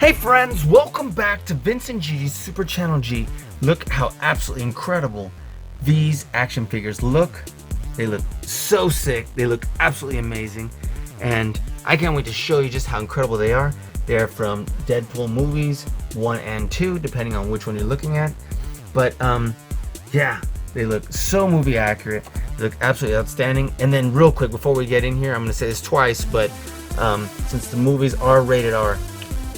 Hey friends, welcome back to Vincent G's Super Channel G. Look how absolutely incredible these action figures look. They look so sick. They look absolutely amazing. And I can't wait to show you just how incredible they are. They are from Deadpool movies 1 and 2, depending on which one you're looking at. But yeah, they look so movie accurate. They look absolutely outstanding. And then real quick, before we get in here, I'm gonna say this twice, but since the movies are rated R,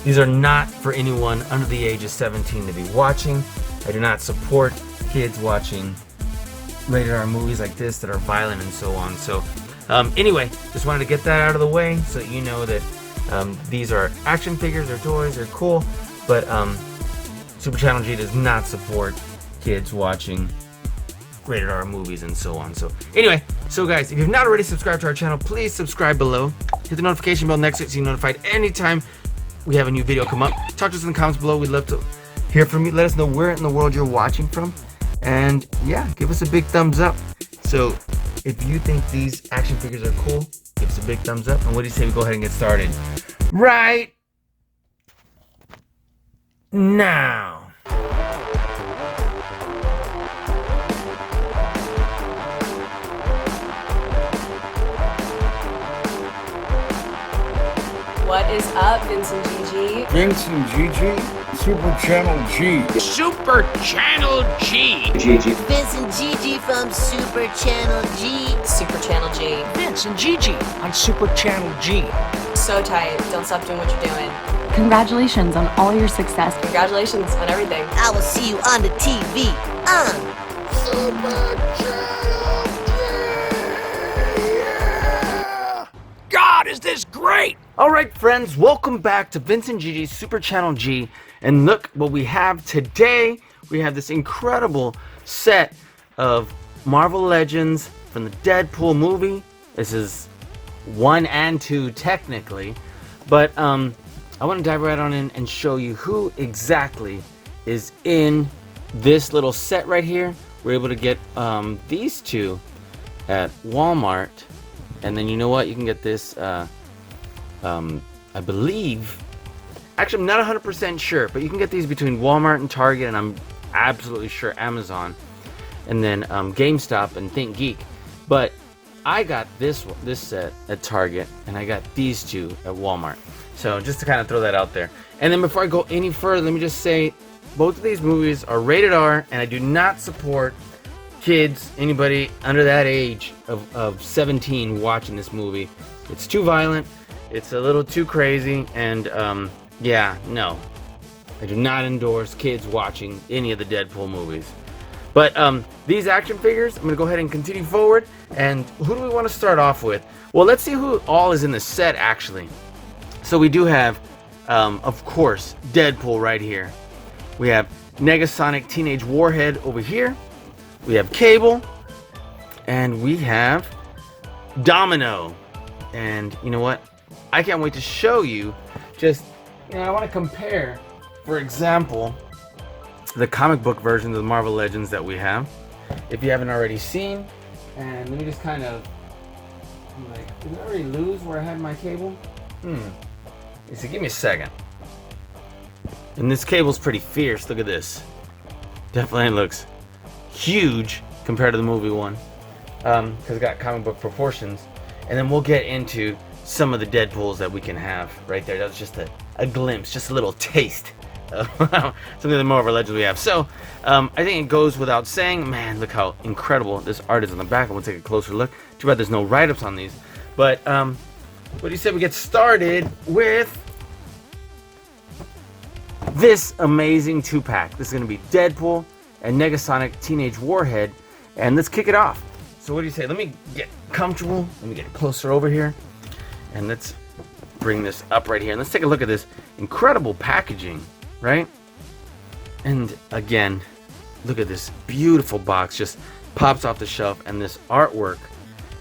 these are not for anyone under the age of 17 to be watching. I do not support kids watching rated R movies like this that are violent and so on. So anyway, just wanted to get that out of the way so that you know that these are action figures, they're toys, they're cool, but Super Channel G does not support kids watching rated R movies and so on. So anyway, so guys, if you've not already subscribed to our channel, please subscribe below. Hit the notification bell next to it so you're notified anytime we have a new video come up. Talk to us in the comments below. We'd love to hear from you. Let us know where in the world you're watching from. And yeah, give us a big thumbs up. So if you think these action figures are cool, give us a big thumbs up. And what do you say we go ahead and get started right now? What is up, Vincent GG? Vincent GG, Super Channel G. Super Channel G. GG. Vincent GG from Super Channel G. Super Channel G. Vincent GG on Super Channel G. So tight. Don't stop doing what you're doing. Congratulations on all your success. Congratulations on everything. I will see you on the TV on Super Channel G. Yeah! God, is this great? Alright friends, welcome back to Vincent GG's Super Channel G. And look what we have today. We have this incredible set of Marvel Legends from the Deadpool movie. This is 1 and 2 technically. But I want to dive right on in and show you who exactly is in this little set right here. We're able to get these two at Walmart. And then you know what? You can get this I believe, actually I'm not 100% sure, but you can get these between Walmart and Target, and I'm absolutely sure Amazon, and then GameStop and Think Geek. But I got this set at Target, and I got these two at Walmart. So just to kind of throw that out there. And then before I go any further, let me just say both of these movies are rated R, and I do not support kids, anybody under that age of 17 watching this movie. It's too violent. It's a little too crazy, and yeah, no. I do not endorse kids watching any of the Deadpool movies. But these action figures, I'm going to go ahead and continue forward. And who do we want to start off with? Well, let's see who all is in the set, actually. So we do have, of course, Deadpool right here. We have Negasonic Teenage Warhead over here. We have Cable. And we have Domino. And you know what? I can't wait to show you just, I want to compare, for example, the comic book versions of the Marvel Legends that we have, if you haven't already seen. And let me just kind of, did I already lose where I had my cable? So give me a second. And this cable's pretty fierce, look at this. Definitely looks huge compared to the movie one, because it's got comic book proportions. And then we'll get into some of the Deadpools that we can have right there. That was just a glimpse, just a little taste of some of the Marvel Legends we have. So I think it goes without saying, man, look how incredible this art is on the back. I'm gonna take a closer look. Too bad there's no write-ups on these. But what do you say we get started with this amazing 2-pack? This is gonna be Deadpool and Negasonic Teenage Warhead, and let's kick it off. So what do you say? Let me get comfortable. Let me get closer over here. And let's bring this up right here. And let's take a look at this incredible packaging, right? And again, look at this beautiful box. Just pops off the shelf. And this artwork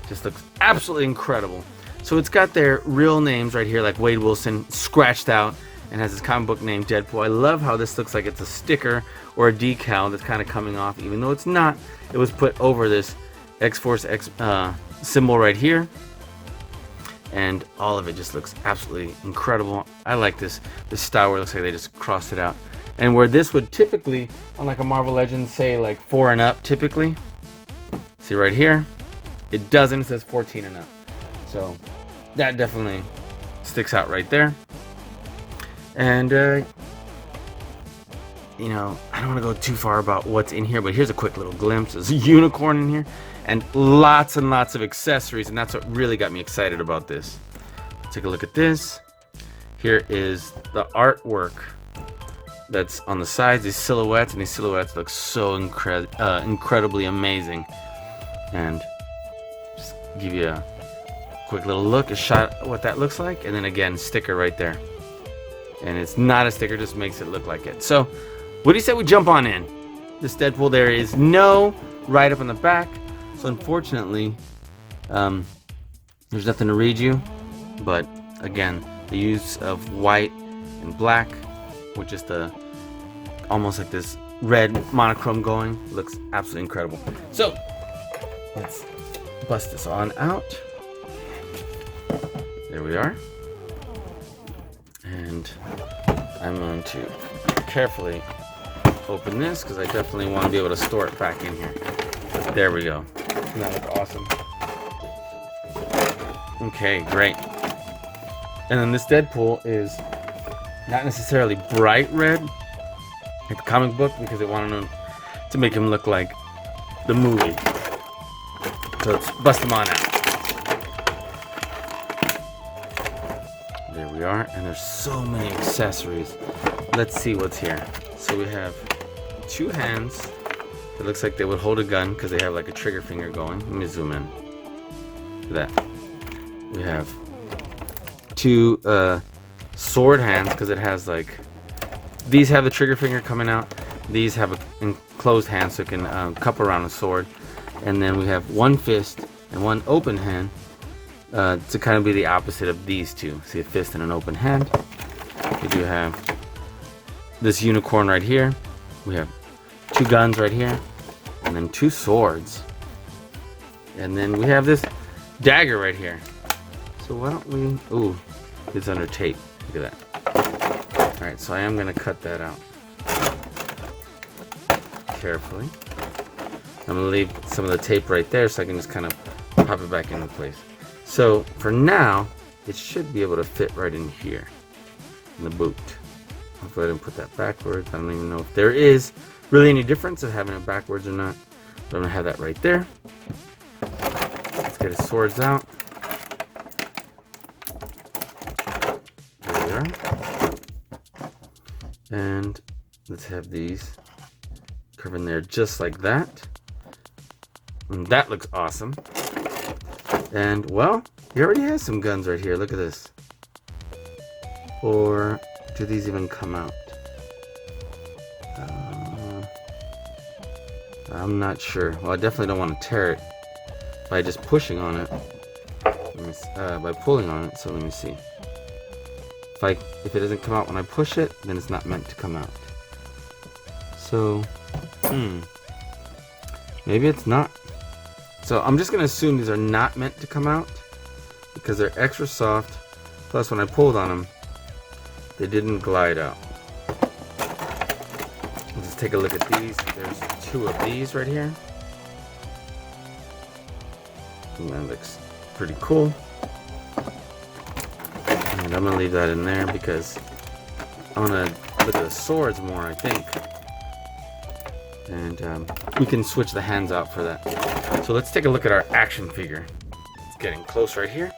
just looks absolutely incredible. So it's got their real names right here, like Wade Wilson, scratched out, and has his comic book name, Deadpool. I love how this looks like it's a sticker or a decal that's kind of coming off, even though it's not. It was put over this X-Force X symbol right here. and all of it just looks absolutely incredible. I like this style where it looks like they just crossed it out. And where this would typically, on like a Marvel Legends, say like 4 and up typically. See right here? It doesn't, it says 14 and up. So that definitely sticks out right there. And you know, I don't want to go too far about what's in here, but here's a quick little glimpse. There's a unicorn in here and lots of accessories, and that's what really got me excited about this. Take a look at this. Here is the artwork that's on the sides, these silhouettes, and these silhouettes look so incredibly amazing. And just give you a quick little look, a shot at what that looks like, and then again, sticker right there. And it's not a sticker, just makes it look like it. So, what do you say we jump on in? This Deadpool, there is no write-up on the back, so unfortunately, there's nothing to read you. But again, the use of white and black with just almost like this red monochrome going looks absolutely incredible. So let's bust this on out. There we are. And I'm going to carefully open this because I definitely want to be able to store it back in here. There we go. Doesn't that look awesome? Okay, great. And then this Deadpool is not necessarily bright red like the comic book because they wanted to make him look like the movie. So let's bust him on out. There we are, and there's so many accessories. Let's see what's here. So we have 2 hands. It looks like they would hold a gun because they have like a trigger finger going. Let me zoom in. Look at that. We have 2 sword hands because it has like, these have the trigger finger coming out. These have an enclosed hand so it can cup around a sword. And then we have 1 fist and 1 open hand to kind of be the opposite of these 2. See, a fist and an open hand. We do have this unicorn right here. We have 2 guns right here. And then 2 swords. And then we have this dagger right here. So why don't we... Ooh, it's under tape. Look at that. Alright, so I am going to cut that out. Carefully. I'm going to leave some of the tape right there so I can just kind of pop it back into place. So for now, it should be able to fit right in here. In the boot. Hopefully I didn't put that backwards. I don't even know if there is really any difference of having it backwards or not. But I'm going to have that right there. Let's get his swords out. There we are. And let's have these curve in there just like that. And that looks awesome. And well, he already has some guns right here. Look at this. Or do these even come out? I'm not sure. Well, I definitely don't want to tear it by just pushing on it. By pulling on it. So let me see. If it doesn't come out when I push it, then it's not meant to come out. So, maybe it's not. So I'm just gonna assume these are not meant to come out because they're extra soft. Plus, when I pulled on them, they didn't glide out. Let's take a look at these. There's 2 of these right here. And that looks pretty cool. And I'm gonna leave that in there because I wanna look at the swords more, I think. And we can switch the hands out for that. So let's take a look at our action figure. It's getting close right here.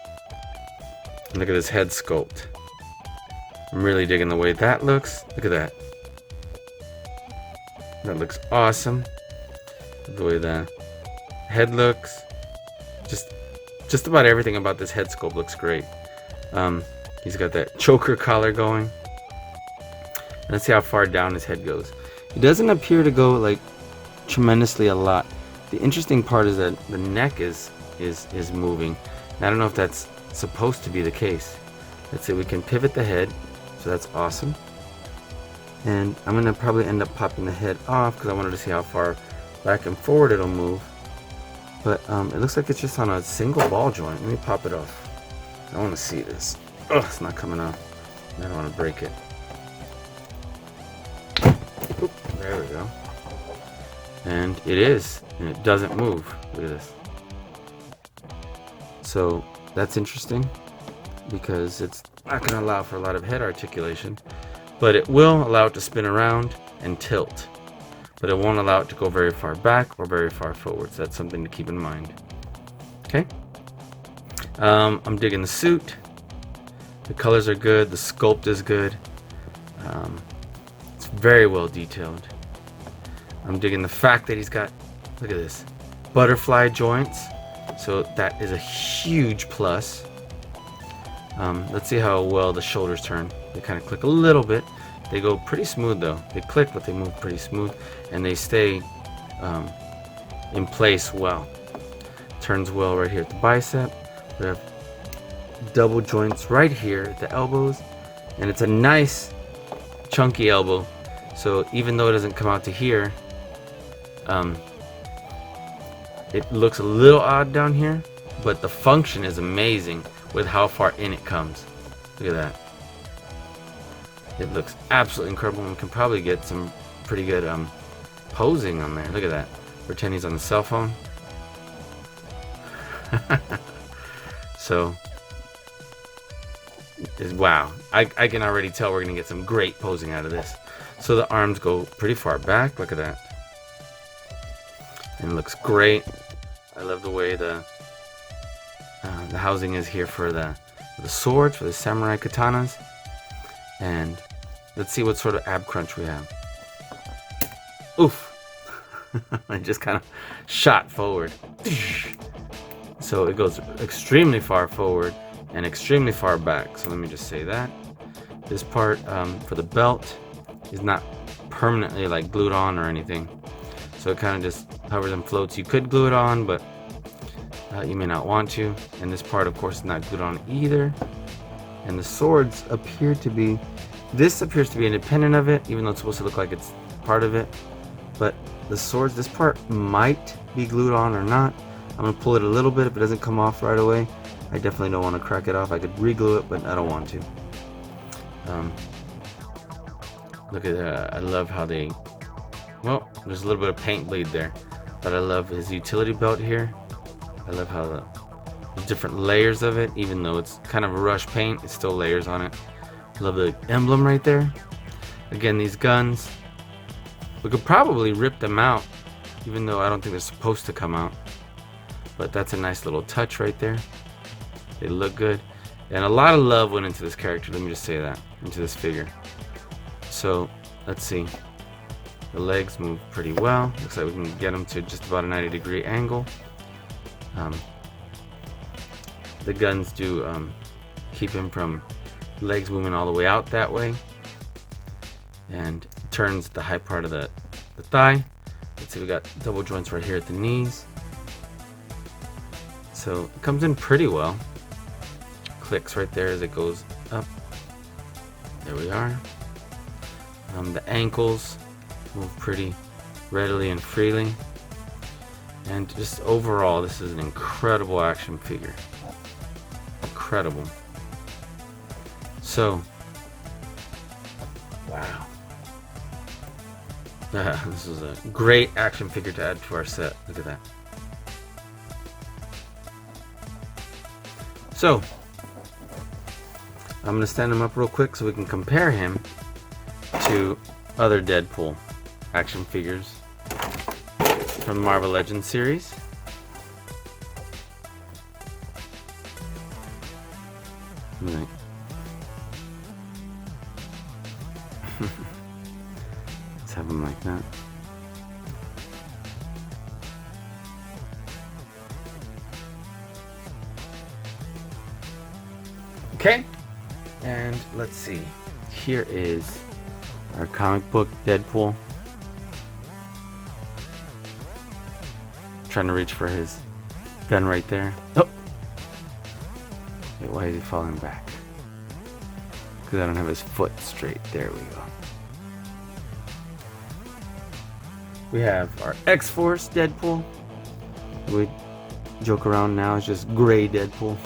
And look at his head sculpt. I'm really digging the way that looks. Look at that. That looks awesome. The way the head looks. Just about everything about this head sculpt looks great. He's got that choker collar going. And let's see how far down his head goes. It doesn't appear to go like tremendously a lot. The interesting part is that the neck is moving. And I don't know if that's supposed to be the case. Let's see, we can pivot the head, so that's awesome. And I'm gonna probably end up popping the head off because I wanted to see how far back and forward it'll move. But it looks like it's just on a single ball joint. Let me pop it off. I want to see this. Oh, it's not coming off. I don't want to break it. Oop, there we go. And it is, and it doesn't move. Look at this. So that's interesting because it's not going to allow for a lot of head articulation, but it will allow it to spin around and tilt, but it won't allow it to go very far back or very far forward. So that's something to keep in mind. Okay. I'm digging the suit. The colors are good. The sculpt is good. It's very well detailed. I'm digging the fact that he's got, look at this, butterfly joints. So that is a huge plus. Let's see how well the shoulders turn. They kind of click a little bit. They go pretty smooth though. They click, but they move pretty smooth, and they stay in place well. Turns well right here at the bicep. We have double joints right here at the elbows, and it's a nice chunky elbow. So even though it doesn't come out to here, it looks a little odd down here, but the function is amazing with how far in it comes. Look at that. It looks absolutely incredible, and we can probably get some pretty good posing on there. Look at that. Pretend he's on the cell phone. So, wow. I can already tell we're going to get some great posing out of this. So the arms go pretty far back. Look at that. And it looks great. I love the way the housing is here for the swords, for the samurai katanas. And let's see what sort of ab crunch we have. Oof. I just kind of shot forward. So it goes extremely far forward and extremely far back. So let me just say that. This part for the belt is not permanently like glued on or anything. So it kind of just hovers and floats. You could glue it on, but you may not want to. And this part, of course, is not glued on either. And the swords appear to be, this appears to be independent of it, even though it's supposed to look like it's part of it. But the swords, this part might be glued on or not. I'm going to pull it a little bit. If it doesn't come off right away, I definitely don't want to crack it off. I could re-glue it, but I don't want to. Look at that. I love how they, well, there's a little bit of paint bleed there, but I love his utility belt here. I love how the different layers of it, even though it's kind of a rush paint, it's still layers on it. Love the emblem right there. Again, these guns, we could probably rip them out, even though I don't think they're supposed to come out. But that's a nice little touch right there. They look good. And a lot of love went into this character, let me just say that, into this figure. So, let's see. The legs move pretty well. Looks like we can get them to just about a 90-degree angle. The guns do keep him from legs moving all the way out that way. And turns the high part of the thigh. Let's see, we got double joints right here at the knees. So it comes in pretty well. Clicks right there as it goes up. There we are. The ankles move pretty readily and freely. And just overall, this is an incredible action figure. Incredible. So, wow. This is a great action figure to add to our set. Look at that. So, I'm going to stand him up real quick so we can compare him to other Deadpool action figures from the Marvel Legends series. Right. Let's have him like that. Okay, and let's see. Here is our comic book Deadpool. Trying to reach for his gun right there. Oh! Wait, why is he falling back? Because I don't have his foot straight. There we go. We have our X-Force Deadpool. We joke around now, it's just gray Deadpool.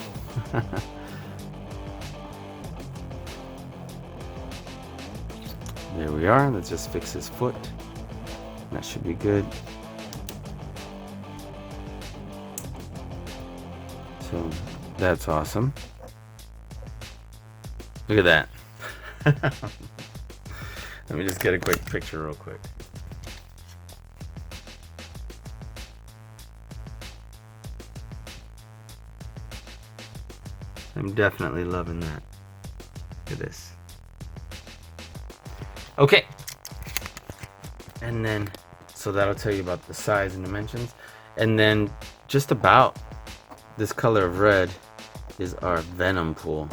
There we are. Let's just fix his foot. That should be good. So that's awesome. Look at that. Let me just get a quick picture real quick. I'm definitely loving that. Look at this. Okay. And then, so that'll tell you about the size and dimensions. And then just about this color of red is our Venom pool.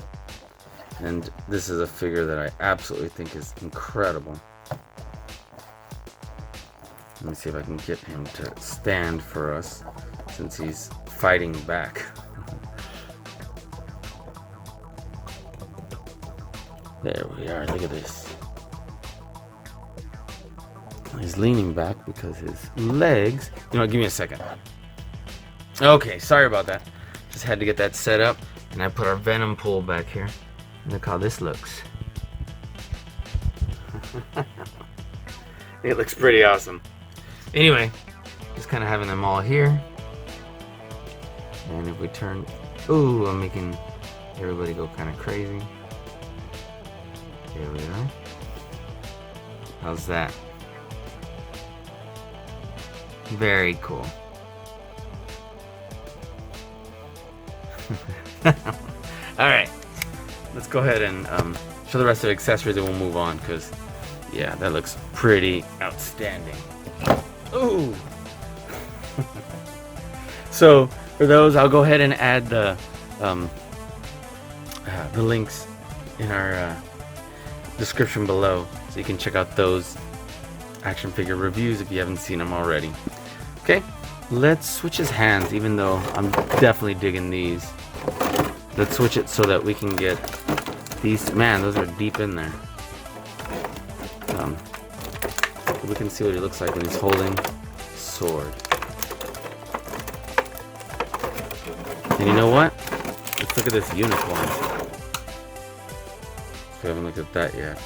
And this is a figure that I absolutely think is incredible. Let me see if I can get him to stand for us since he's fighting back. There we are, look at this. He's leaning back because his legs... You know what, give me a second. Okay, sorry about that. Just had to get that set up. And I put our Venom pool back here. Look how this looks. It looks pretty awesome. Anyway, just kind of having them all here. And if we turn... Ooh, I'm making everybody go kind of crazy. There we are. How's that? Very cool. Alright. Let's go ahead and show the rest of the accessories and we'll move on because, yeah, that looks pretty outstanding. Ooh! So, for those, I'll go ahead and add the links in our description below so you can check out those action figure reviews if you haven't seen them already. Okay, let's switch his hands, even though I'm definitely digging these. Let's switch it so that we can get these. Man, those are deep in there. We can see what he looks like when he's holding a sword. And you know what? Let's look at this unicorn. We haven't looked at that yet.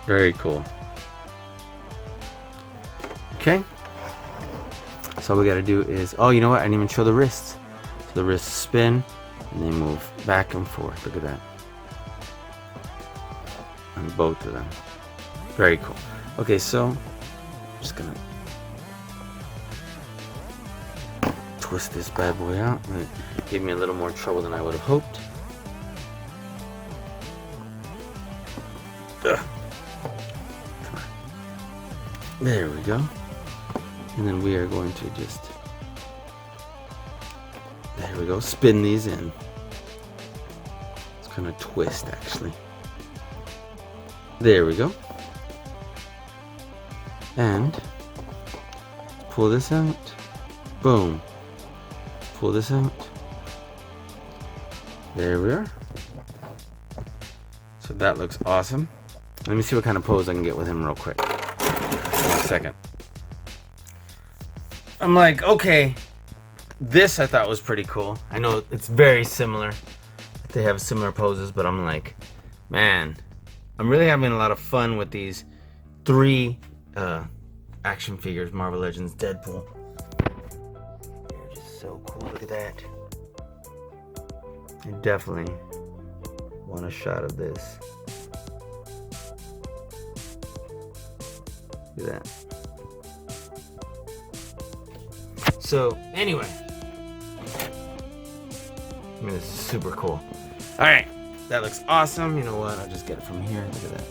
Very cool. Okay. So all we gotta do is, oh, you know what? I didn't even show the wrists. So the wrists spin and they move back and forth. Look at that. On both of them. Very cool. Okay, so I'm just gonna twist this bad boy out. It gave me a little more trouble than I would have hoped. Ugh. Come on. There we go. And then we are going to just, there we go, spin these in. It's kind of twist actually. There we go. And pull this out. Boom. Pull this out. There we are. So that looks awesome. Let me see what kind of pose I can get with him real quick. 1 second. I'm like, okay, this I thought was pretty cool. I know it's very similar. They have similar poses, but I'm like, man, I'm really having a lot of fun with these 3 action figures, Marvel Legends Deadpool. They're just so cool. Look at that. I definitely want a shot of this. Look at that. So, anyway. I mean, this is super cool. Alright, that looks awesome. You know what? I'll just get it from here. Look at that.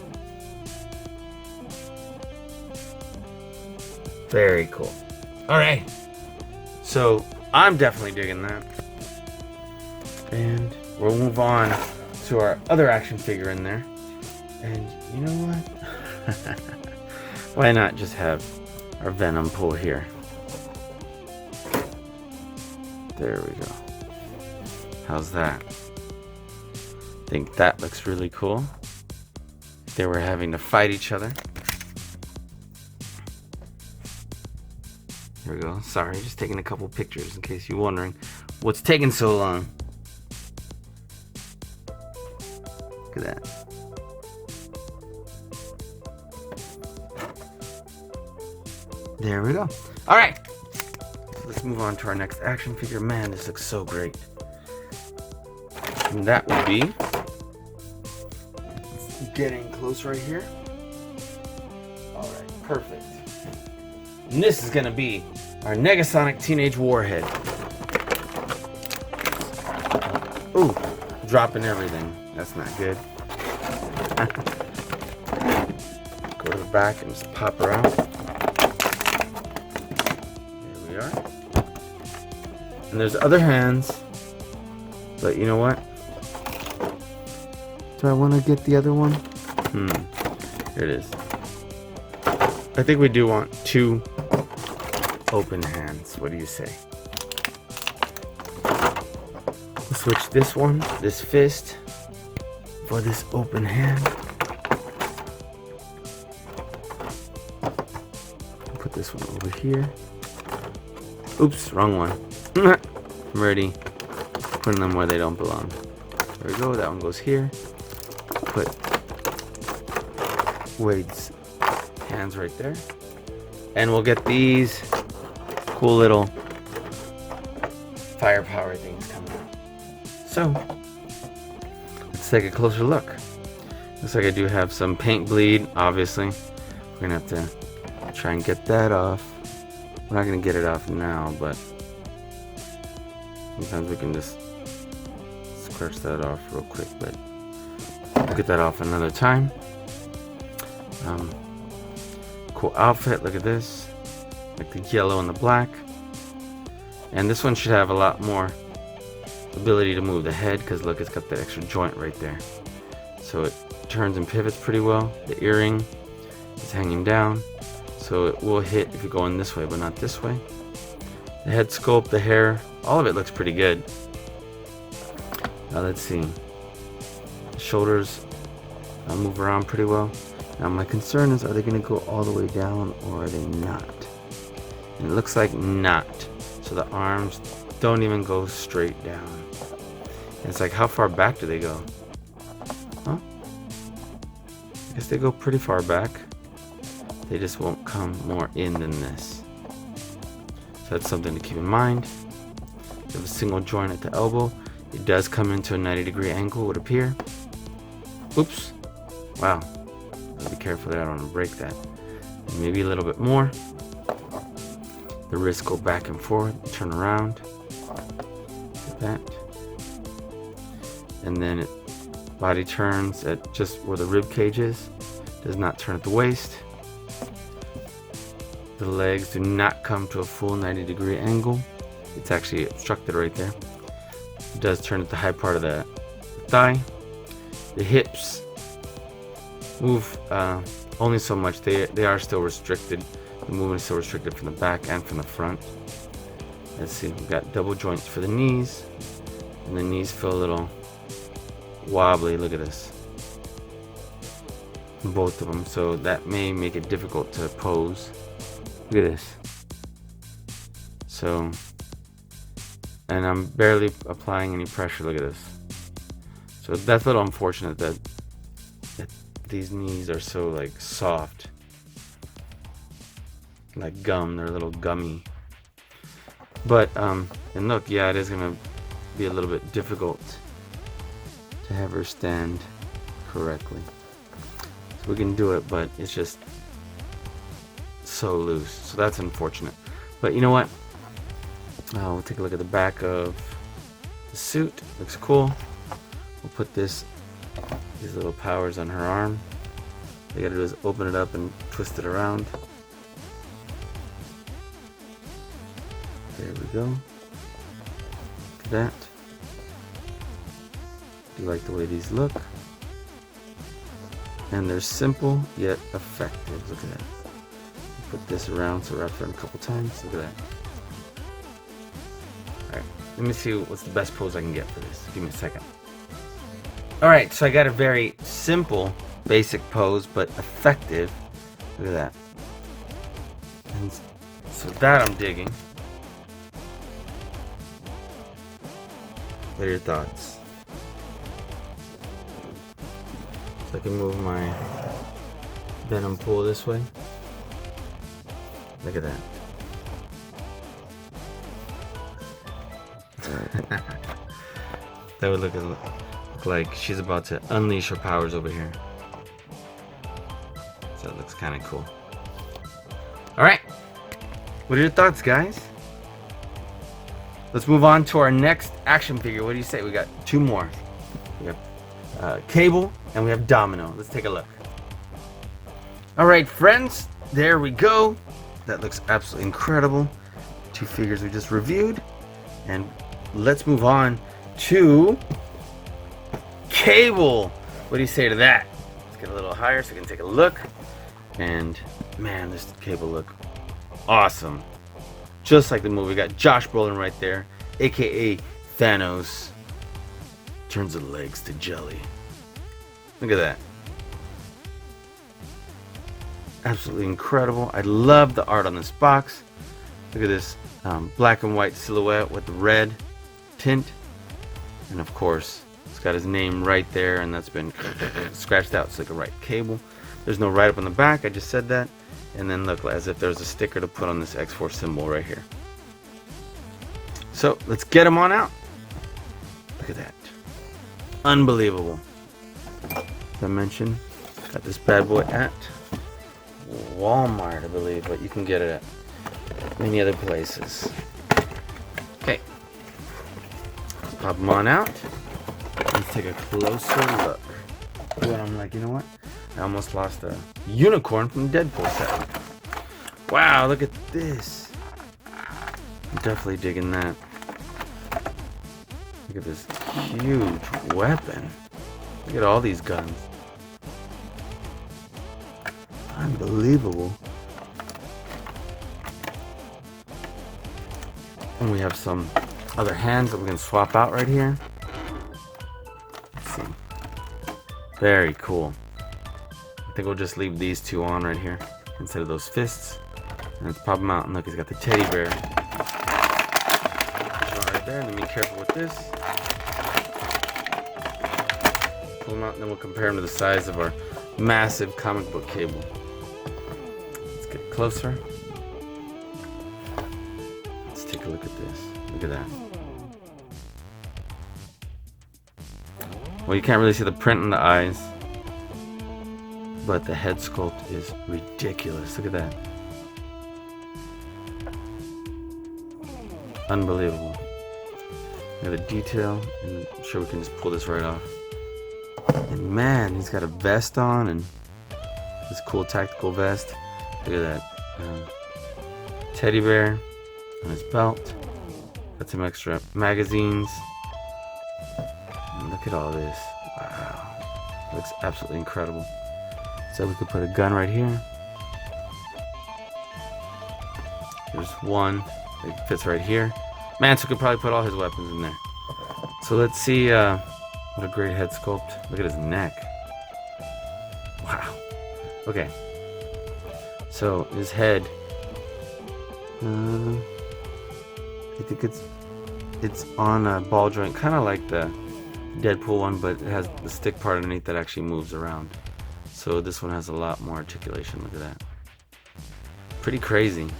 Very cool. Alright. So, I'm definitely digging that. And we'll move on to our other action figure in there. And you know what? Why not just have our Venom pool here? There we go. How's that? I think that looks really cool. They were having to fight each other. There we go. Sorry, just taking a couple pictures in case you're wondering what's taking so long. at that. There we go. All right. Let's move on to our next action figure. Man, this looks so great. And that would be getting close right here. All right, perfect. And this is gonna be our Negasonic Teenage Warhead. Ooh, dropping everything. That's not good. Go to the back and just pop her out. There we are. And there's other hands, but you know what? Do I want to get the other one? Here it is. I think we do want 2 open hands. What do you say? We'll switch this one, this fist, for this open hand. Put this one over here. Oops, wrong one. I'm already putting them where they don't belong. There we go, that one goes here. Put Wade's hands right there. And we'll get these cool little firepower things coming out. So, let's take a closer look. Looks like I do have some paint bleed, obviously. We're gonna have to try and get that off. We're not gonna get it off now, but sometimes we can just scratch that off real quick, but we'll get that off another time. Cool outfit, look at this. Like the yellow and the black. And this one should have a lot more ability to move the head, because look, it's got that extra joint right there. So it turns and pivots pretty well. The earring is hanging down, so it will hit if you're going this way, but not this way. The head sculpt, the hair, all of it looks pretty good. Now let's see. The shoulders move around pretty well. Now my concern is, are they going to go all the way down or are they not? And it looks like not. So the arms don't even go straight down. And it's like, how far back do they go? Huh? I guess they go pretty far back. They just won't come more in than this. So that's something to keep in mind. You have a single joint at the elbow. It does come into a 90-degree angle, would appear. Oops. Wow. Be careful there, I don't want to break that. Maybe a little bit more. The wrists go back and forth, turn around. Like that. And then it body turns at just where the rib cage is. Does not turn at the waist. The legs do not come to a full 90-degree angle. It's actually obstructed right there. It does turn at the high part of the thigh. The hips move only so much. They are still restricted. The movement is still restricted from the back and from the front. Let's see, we've got double joints for the knees, and the knees feel a little wobbly. Look at this, both of them, so that may make it difficult to pose. Look at this. So, and I'm barely applying any pressure. Look at this. So that's a little unfortunate that these knees are so like soft, like gum. They're a little gummy. But and look, yeah, it is gonna be a little bit difficult to have her stand correctly. So we can do it, but it's just so loose. So that's unfortunate. But you know what? We'll take a look at the back of the suit. Looks cool. We'll put these little powers on her arm. All you gotta do is open it up and twist it around. There we go. Look at that. Do you like the way these look? And they're simple yet effective. Look at that. Put this around, so wrap it around a couple times. Look at that. Alright, let me see what's the best pose I can get for this. Give me a second. Alright, so I got a very simple, basic pose, but effective. Look at that. And so that I'm digging. What are your thoughts? So I can move my Venom pool this way. Look at that. That would look like she's about to unleash her powers over here. So it looks kind of cool. Alright. What are your thoughts, guys? Let's move on to our next action figure. What do you say? We got two more. We have Cable and we have Domino. Let's take a look. Alright, friends. There we go. That looks absolutely incredible. Two figures we just reviewed. And let's move on to Cable. What do you say to that? Let's get a little higher so we can take a look. And man, this Cable look awesome. Just like the movie. We got Josh Brolin right there, aka Thanos. Turns the legs to jelly. Look at that. Absolutely incredible. I love the art on this box. Look at this black and white silhouette with the red tint. And of course, it's got his name right there, and that's been scratched out. It's like a right Cable. There's no write up on the back. I just said that. And then look, as if there's a sticker to put on this X-Force symbol right here. So let's get him on out. Look at that. Unbelievable. As I mentioned, got this bad boy at Walmart, I believe, but you can get it at many other places. Okay. Let's pop him on out. Let's take a closer look. And I'm like, you know what? I almost lost a unicorn from the Deadpool set. Wow, look at this. I'm definitely digging that. Look at this huge weapon. Look at all these guns. Unbelievable. And we have some other hands that we can swap out right here. Let's see. Very cool. I think we'll just leave these two on right here instead of those fists. And let's pop them out. And look, he's got the teddy bear. Right there. And then be careful with this. Pull them out, and then we'll compare them to the size of our massive comic book Cable. Let's get closer. Let's take a look at this. Look at that. Well, you can't really see the print in the eyes, but the head sculpt is ridiculous. Look at that. Unbelievable. Look at the detail, and I'm sure we can just pull this right off. And man, he's got a vest on, and this cool tactical vest. Look at that. Teddy bear on his belt. Got some extra magazines. And look at all this. Wow. Looks absolutely incredible. So we could put a gun right here. There's one that fits right here. Man, so we could probably put all his weapons in there. So let's see what a great head sculpt. Look at his neck. Wow. Okay. So his head. I think it's on a ball joint, kind of like the Deadpool one, but it has the stick part underneath that actually moves around. So this one has a lot more articulation. Look at that. Pretty crazy. Look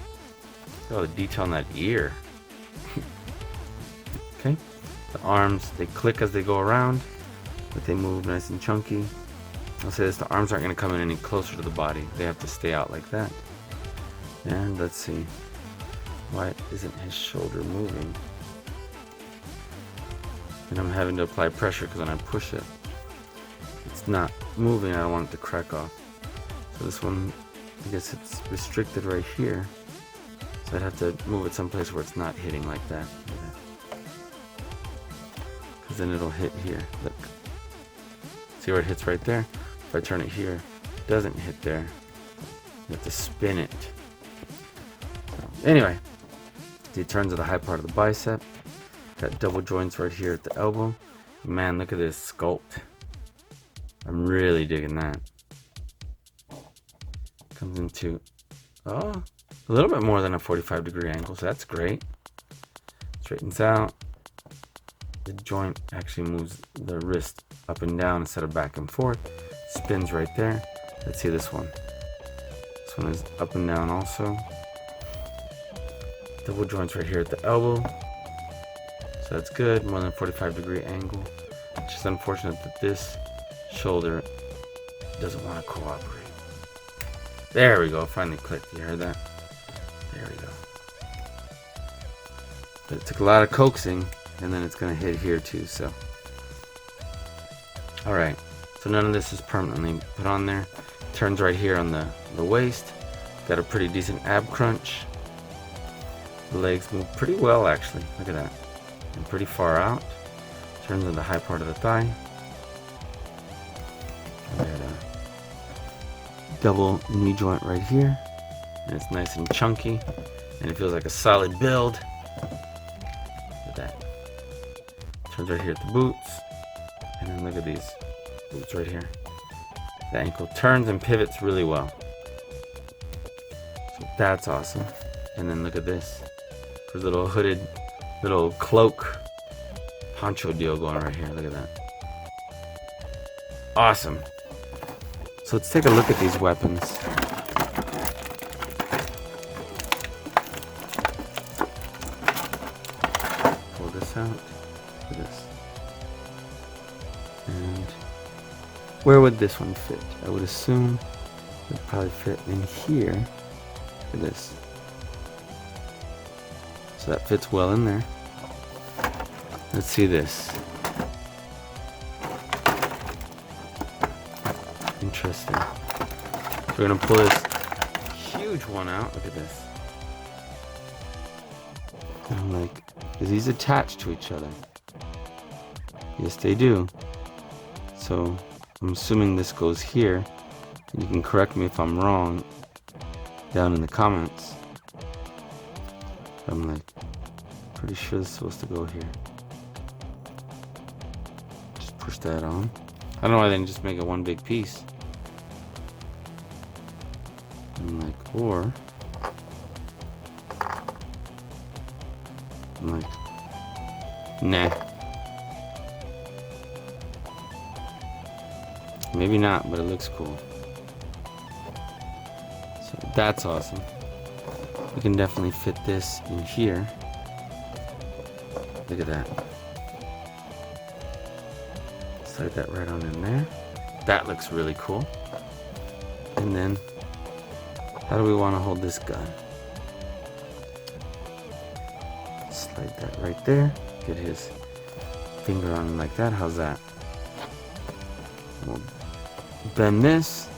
at all the detail on that ear. Okay. The arms, they click as they go around, but they move nice and chunky. I'll say this, the arms aren't going to come in any closer to the body. They have to stay out like that. And let's see. Why isn't his shoulder moving? And I'm having to apply pressure because when I push it, it's not moving. I don't want it to crack off. So this one, I guess it's restricted right here. So I'd have to move it someplace where it's not hitting like that. Because then it'll hit here. Look. See where it hits right there? If I turn it here, it doesn't hit there. You have to spin it. So, anyway, he turns to the high part of the bicep. Got double joints right here at the elbow. Man, look at this sculpt. I'm really digging that. Comes into a little bit more than a 45-degree angle, so that's great. Straightens out. The joint actually moves the wrist up and down instead of back and forth. spins right there. Let's see this one. This one is up and down also. Double joints right here at the elbow. So that's good, more than 45-degree angle. It's just unfortunate that this shoulder doesn't want to cooperate. There we go, finally clicked. You heard that? There we go. But it took a lot of coaxing, and then it's gonna hit here too, so. All right, so none of this is permanently put on there. Turns right here on the waist. Got a pretty decent ab crunch. The legs move pretty well actually, look at that. And pretty far out. Turns on the high part of the thigh. Got a double knee joint right here. And it's nice and chunky. And it feels like a solid build. Look at that. Turns right here at the boots. And then look at these boots right here. The ankle turns and pivots really well. So that's awesome. And then look at this. There's a little hooded, little cloak poncho deal going right here. Look at that. Awesome. So let's take a look at these weapons. Pull this out. Look at this. And where would this one fit? I would assume it would probably fit in here. Look at this. So that fits well in there. Let's see this. Interesting. So we're gonna pull this huge one out. Look at this. And I'm like, are these attached to each other? Yes, they do. So I'm assuming this goes here. You can correct me if I'm wrong down in the comments. I'm like, pretty sure this is supposed to go here. Just push that on. I don't know why they didn't just make it one big piece. I'm like, or I'm like, nah. Maybe not, but it looks cool. So that's awesome. We can definitely fit this in here. Look at that. Slide that right on in there. That looks really cool. And then, how do we want to hold this gun? Slide that right there. Get his finger on like that. How's that? We'll bend this.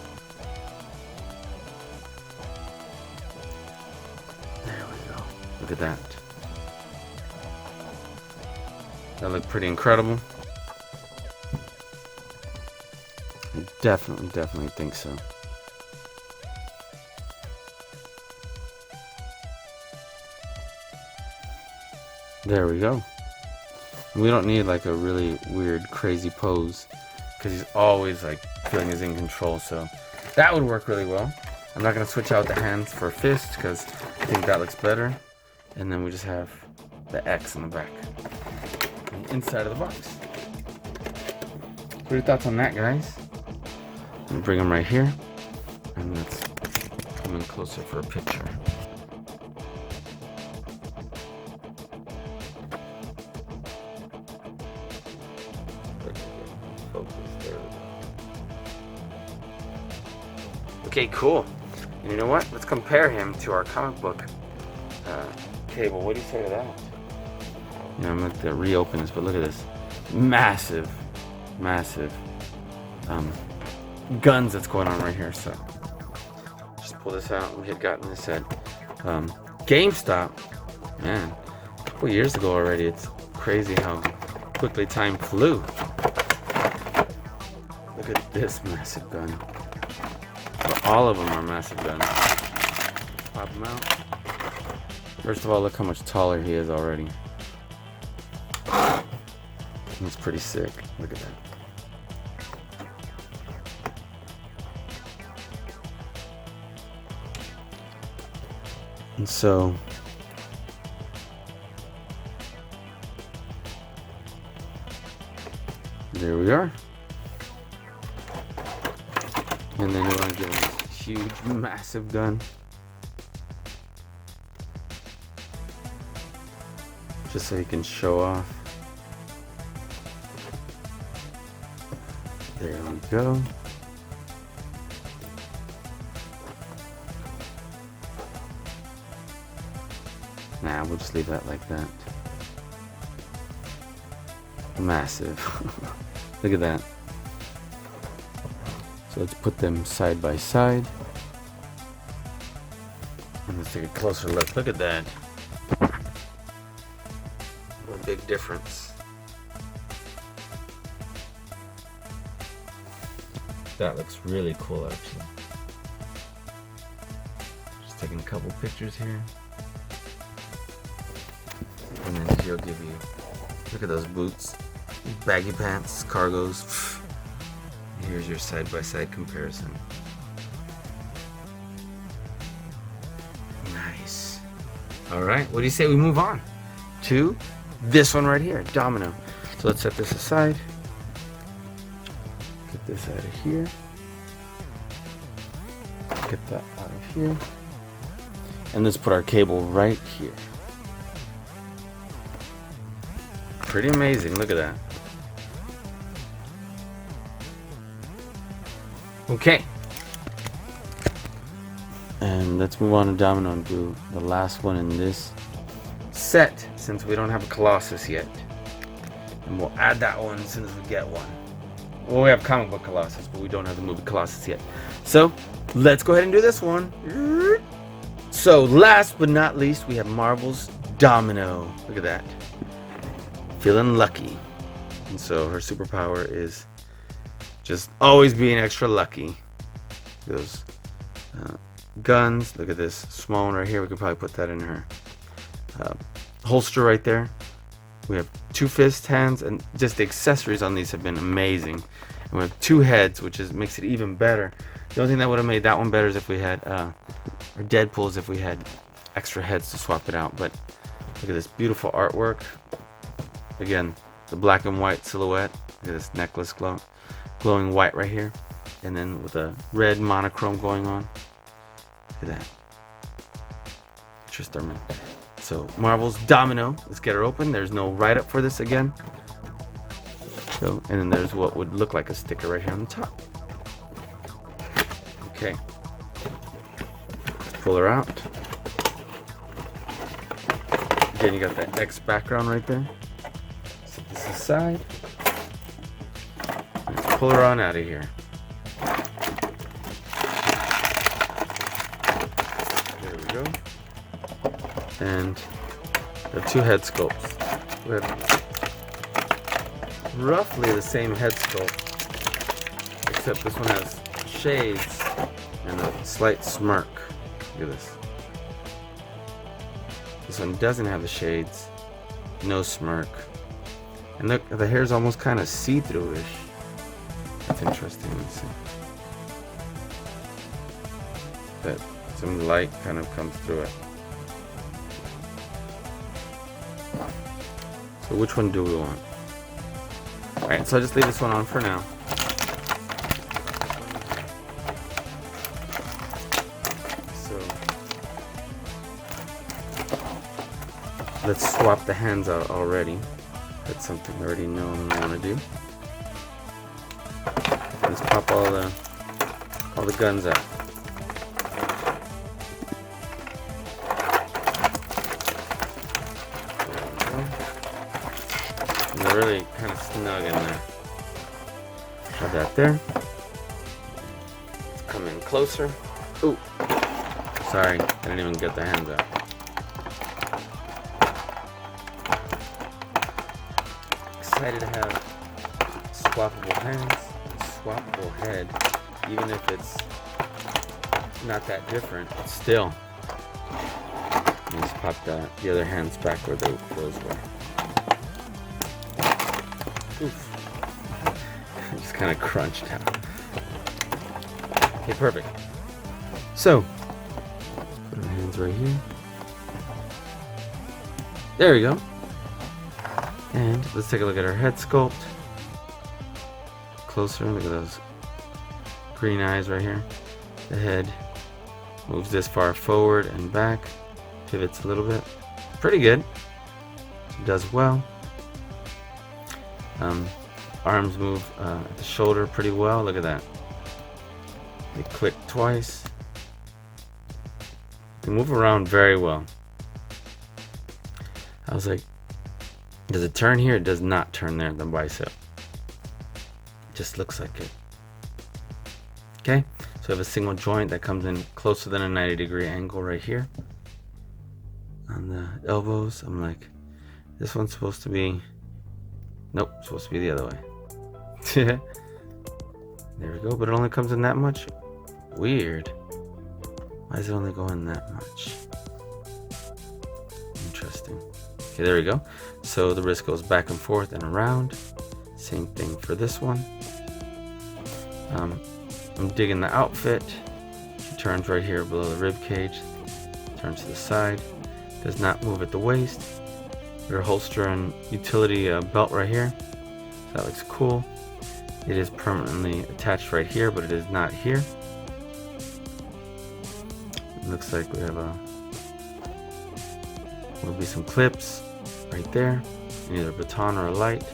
There we go. Look at that. That looked pretty incredible. I definitely think so. There we go. We don't need like a really weird, crazy pose because he's always like feeling he's in control. So that would work really well. I'm not gonna switch out the hands for a fist because I think that looks better. And then we just have the X in the back, and inside of the box. What are your thoughts on that, guys? I'm gonna bring him right here, and let's come in closer for a picture. Okay, cool. And you know what? Let's compare him to our comic book cable. What do you say to that? You know, I'm going to reopen this, but look at this. Massive guns that's going on right here. So just pull this out. We had gotten this at GameStop. Man, a couple years ago already. It's crazy how quickly time flew. Look at this massive gun. Well, all of them are massive guns. Pop them out. First of all, look how much taller he is already. He's pretty sick. Look at that. And so there we are. And then we want to give him this huge, massive gun. Just so he can show off. There we go. Nah, we'll just leave that like that. Massive. Look at that. So let's put them side by side. And let's take a closer look. Look at that. What a big difference. That looks really cool, actually. Just taking a couple pictures here. And then he'll give you, look at those boots, baggy pants, cargos. Here's your side-by-side comparison. Nice. All right, what do you say we move on to this one right here, Domino. So let's set this aside. Get this out of here. Get that out of here. And let's put our cable right here. Pretty amazing, look at that. Okay. And let's move on to Domino and do the last one in this set, since we don't have a Colossus yet. And we'll add that one as soon as we get one. Well, we have comic book Colossus, but we don't have the movie Colossus yet. So, let's go ahead and do this one. So, last but not least, we have Marvel's Domino. Look at that. Feeling lucky. And so her superpower is just always being extra lucky. Those guns. Look at this small one right here. We could probably put that in her holster right there. We have 2 fist hands, and just the accessories on these have been amazing. And we have 2 heads, which makes it even better. The only thing that would have made that one better is if we had, or Deadpool's, if we had extra heads to swap it out. But look at this beautiful artwork. Again, the black and white silhouette. Look at this necklace glowing white right here. And then with a red monochrome going on. Look at that. Interesting. So Marvel's Domino. Let's get her open. There's no write-up for this again. So, and then there's what would look like a sticker right here on the top. Okay. Let's pull her out. Again, you got that X background right there. Set this aside. Let's pull her on out of here. There we go. And we have 2 head sculpts. We have roughly the same head sculpt, except this one has shades and a slight smirk. Look at this. This one doesn't have the shades, no smirk. And look, the hair's almost kind of see-through-ish. That's interesting. Let me see. That some light kind of comes through it. So which one do we want? Alright, so I'll just leave this one on for now. So let's swap the hands out already. That's something I already know I want to do. Let's pop all the guns out. They're really kind of snug in there. Have that there. Let's come in closer. Ooh, sorry, I didn't even get the hands out. Excited to have swappable hands, and swappable head, even if it's not that different. Still, let's pop the other hands back where those were. Oof. Just kind of crunched out. Okay, perfect. So, put our hands right here. There we go. And let's take a look at our head sculpt. Closer, look at those green eyes right here. The head moves this far forward and back, pivots a little bit. Pretty good. Does well. Arms move at the shoulder pretty well. Look at that. They click twice. They move around very well. I was like, does it turn here? It does not turn there, the bicep. It just looks like it. Okay, so I have a single joint that comes in closer than a 90-degree angle right here. On the elbows, I'm like, this one's supposed to be, nope, it's supposed to be the other way. There we go, but it only comes in that much? Weird. Why is it only going that much? Interesting. Okay, there we go. So the wrist goes back and forth and around. Same thing for this one. I'm digging the outfit. She turns right here below the rib cage. Turns to the side. Does not move at the waist. Your holster and utility belt right here. So that looks cool. It is permanently attached right here, but it is not here. It looks like we have will be some clips right there, either a baton or a light.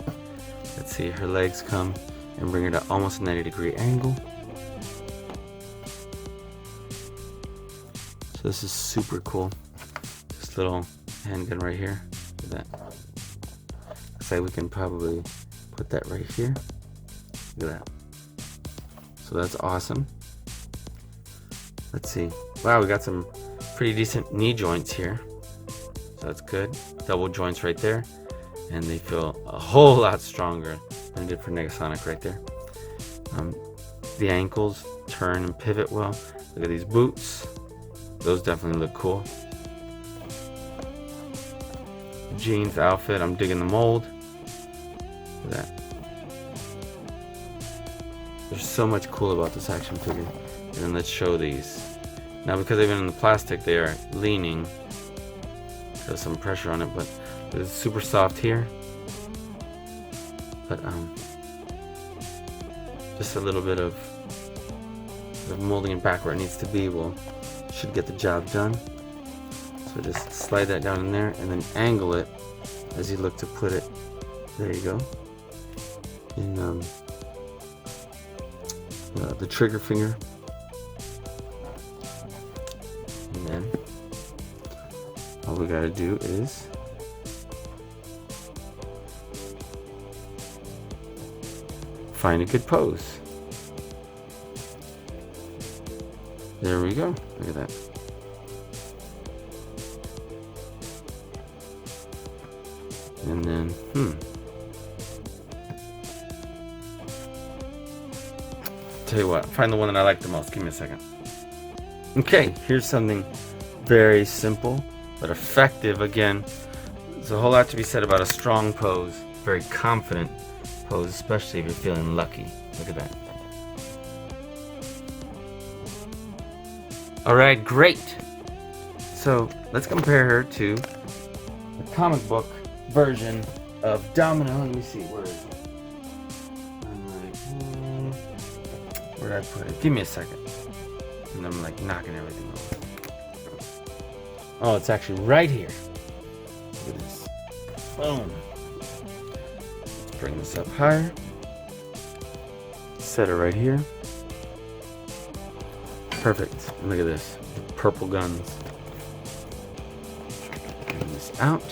Let's see, her legs come and bring her to almost a 90-degree angle. So this is super cool. This little handgun right here. Look at that. Looks like we can probably put that right here. Look at that. So that's awesome. Let's see. Wow, we got some pretty decent knee joints here. So that's good. Double joints right there. And they feel a whole lot stronger than they did for Negasonic right there. The ankles turn and pivot well. Look at these boots. Those definitely look cool. Jeans, outfit, I'm digging the mold. Look at that. There's so much cool about this action figure. And then let's show these. Now because they've been in the plastic, they are leaning. There's some pressure on it, but it's super soft here. But just a little bit of molding it back where it needs to be should get the job done. So just slide that down in there and then angle it as you look to put it. There you go. In the trigger finger. And then all we gotta do is find a good pose. There we go. Look at that. And then, tell you what, find the one that I like the most. Give me a second. Okay, here's something very simple but effective. Again, there's a whole lot to be said about a strong pose, very confident pose, especially if you're feeling lucky. Look at that. Alright, great. So let's compare her to the comic book version of Domino. Let me see, where is it? I'm like, where did I put it? Give me a second. And I'm like knocking everything over. Oh, it's actually right here. Look at this. Boom. Let's bring this up higher. Set it right here. Perfect. And look at this. Purple guns. Bring this out.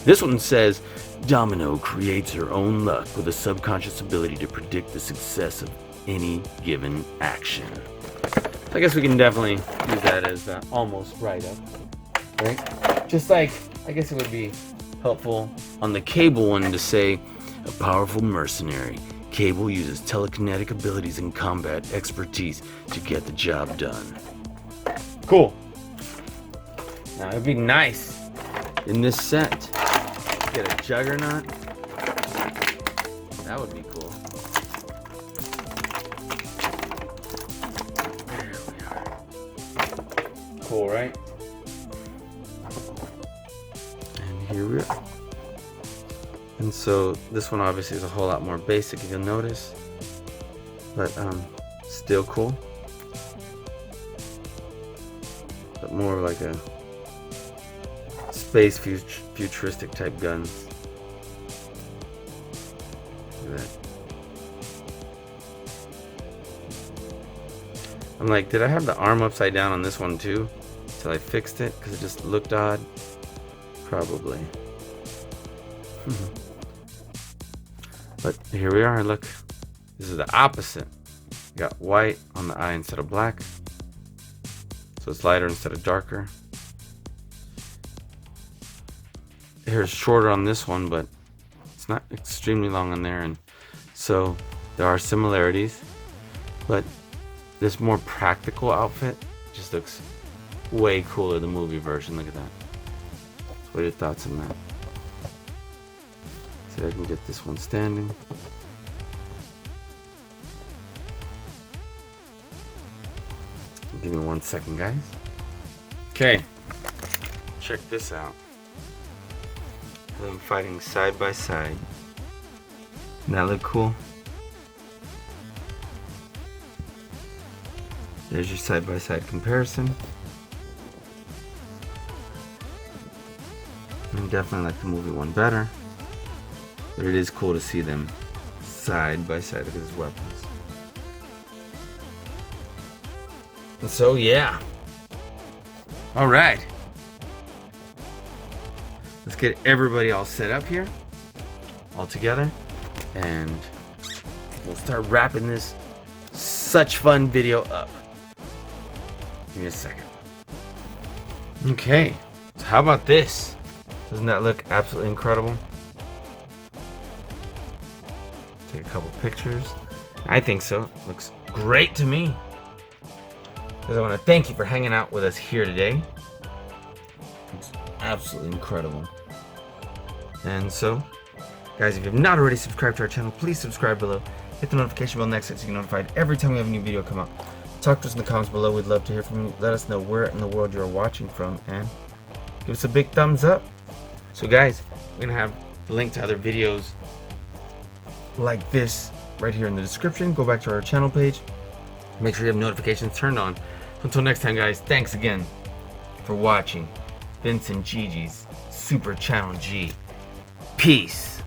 This one says, Domino creates her own luck with a subconscious ability to predict the success of any given action. So I guess we can definitely use that as almost right up. Right? Just like, I guess it would be helpful on the Cable one to say, a powerful mercenary. Cable uses telekinetic abilities and combat expertise to get the job done. Cool. Now it'd be nice in this set to get a Juggernaut. That would be cool. There we are. Cool, right? And here we are. And so this one obviously is a whole lot more basic, if you'll notice, but Still cool. But more like a space futuristic type guns. Look at that. I'm like, did I have the arm upside down on this one too? Till I fixed it because it just looked odd. Probably. But here we are. Look, this is the opposite. You got white on the eye instead of black, so it's lighter instead of darker. Hair is shorter on this one, but it's not extremely long on there, and so there are similarities. But this more practical outfit just looks way cooler, the movie version. Look at that. What are your thoughts on that? See if I can get this one standing. Give me 1 second, guys. Okay, check this out. Them fighting side by side. Doesn't that look cool? There's your side by side comparison. I definitely like the movie one better, but it is cool to see them side by side. Look at his weapons. And so yeah. All right. Let's get everybody all set up here, all together, and we'll start wrapping this such fun video up. Give me a second. Okay, so how about this? Doesn't that look absolutely incredible? Take a couple pictures. I think so. Looks great to me. Because I want to thank you for hanging out with us here today. It's absolutely incredible. And so, guys, if you have not already subscribed to our channel, please subscribe below. Hit the notification bell next to it so you get notified every time we have a new video come out. Talk to us in the comments below. We'd love to hear from you. Let us know where in the world you're watching from, and give us a big thumbs up. So guys, we're going to have the link to other videos like this right here in the description. Go back to our channel page. Make sure you have notifications turned on. Until next time, guys, thanks again for watching Vince and Gigi's Super Channel G. Peace.